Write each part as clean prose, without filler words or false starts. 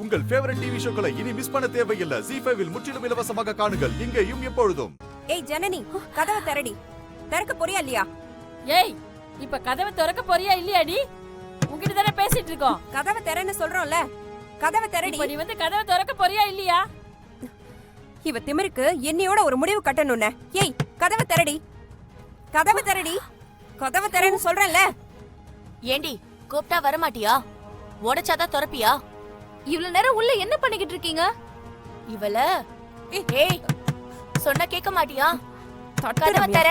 உங்கள் favourite TV ஷோக்களை இனி miss பண்ண தேவையில்லை. ZEE5 இல் முற்றிலும் இலவசமாக காணுங்கள். இங்கேயும் எப்பொழுதும். ஏய் ஜனனி, கதவை திறடி. திறக்க போறியா இல்லையா? ஏய், இப்ப கதவை திறக்க போறியா இல்லையாடி? உன்கிட்ட தானே பேசிட்டு இருக்கோம். கதவை திறன்னு சொல்றோம்ல. கதவை திறடி. நீ வந்து கதவை திறக்க போறியா இல்லையா? இவ திமிருக்கு என்னையோட ஒரு முடிவு கட்டணும்னே. ஏய், கதவை திறடி. கதவை திறடி. கதவை திறன்னு சொல்றேன்ல. ஏண்டி கூப்பிட்டா வர மாட்டியா? உடைச்சாதான் திறப்பியா? இவ்வளவு நேரம் உள்ள என்ன பண்ணிக்கிட்டு இருக்கீங்க? இவள ஏய் சொன்னா கேட்க மாட்டியா? கதவை தர.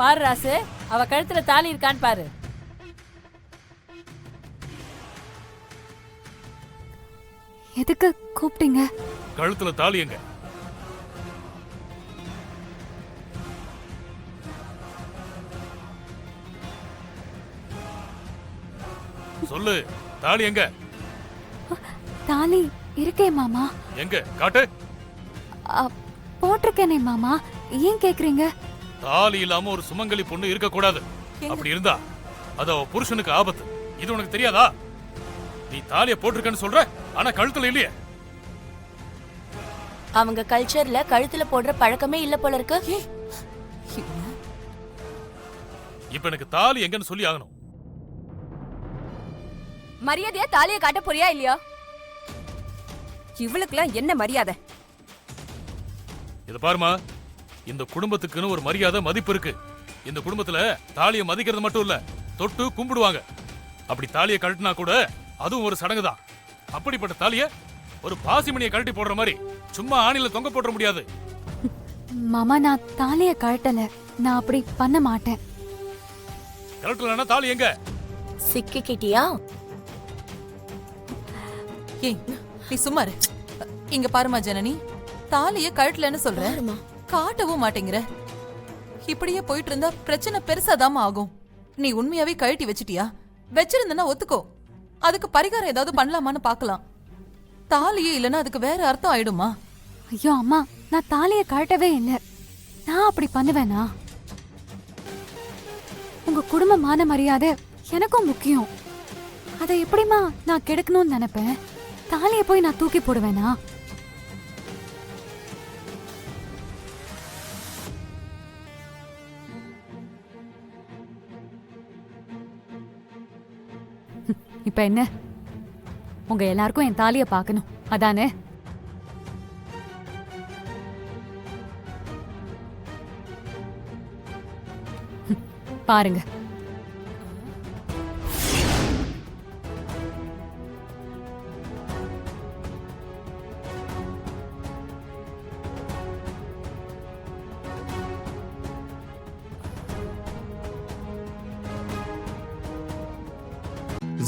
பாரு ராசு, அவ கழுத்துல தாலி இருக்கான்னு பாரு. எதுக்கு கூப்பிட்டீங்க? கழுத்துல தாலி எங்க? சொல்லு, தாலி எங்க? தாலி இருக்கே மாமா. எங்க காட்டு. போட்டிருக்கேனே மாமா, ஏன் கேக்குறீங்க? தாலி இல்லாம ஒரு சுமங்கலி பொண்ணு இருக்க கூடாது. அப்படி இருந்தா அது அவ புருஷனுக்கு ஆபத்து. இது உனக்கு தெரியாதா? நீ தாலிய போட்டிருக்கன்னு சொல்ற, ஆனா கழுத்துல இல்லையே. அவங்க கல்ச்சர்ல கழுத்துல போடுற பழக்கமே இல்ல போல இருக்கு. இப்ப எனக்கு தாலி எங்கன்னு சொல்லி ஆகணும். மரியாதையா தாலியை காட்ட போறியா இல்லையா? இவளுக்குலாம் என்ன மரியாதை? இத பாருமா, இந்த குடும்பத்துக்குன்னு ஒரு மரியாதை மதிப்பு இருக்கு. இந்த குடும்பத்துல தாலியை மதிக்கிறது மட்டும் இல்ல, தொட்டு கும்பிடுவாங்க. அப்படி தாலியை கழட்டினா கூட அதுவும் ஒரு சடங்கு தான். அப்படிப்பட்ட தாலிய ஒரு பாசிமணியை கழட்டி போடுற மாதிரி சும்மா ஆணில தொங்க போட முடியாது. மாமா, நான் தாலியை கழட்டல. நான் அப்படி பண்ண மாட்டேன். கழட்டலன்னா தாலி எங்க? சிக்கிக்கிட்டியா? ஏய், நீ சும்மா இரு. இங்க பாருமா ஜனனி, தாலிய கழட்டலன்னு சொல்ற, காட்டவும் மாட்டேங்கிற. இப்படியே போயிட்டு இருந்தா பிரச்சனை பெருசாதாம ஆகும். நீ உண்மையாவே கழட்டி வச்சிட்டியா? வச்சிருந்தனா ஒத்துக்கோ, அதுக்கு பரிகாரம் ஏதாவது பண்ணலாமான்னு பாக்கலாம். தாலியே இல்லைன்னா அதுக்கு வேற அர்த்தம் ஆயிடுமா? ஐயோ அம்மா, நான் தாலியை கழட்டவே இல்லை. நான் அப்படி பண்ணுவேனா? உங்க குடும்ப மான மரியாதை எனக்கும் முக்கியம். அதை எப்படிமா நான் கெடுக்கணும்னு நினைப்பேன்? தாலியை போய் நான் தூக்கி போடுவேனா? இப்ப என்ன, உங்க எல்லாருக்கும் என் தாலிய பார்க்கணும் அதானே? பாருங்க.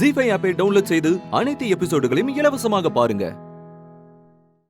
ZEE5 ஆப்பை டவுன்லோட் செய்து அனைத்து எபிசோடுகளையும் இலவசமாக பாருங்க.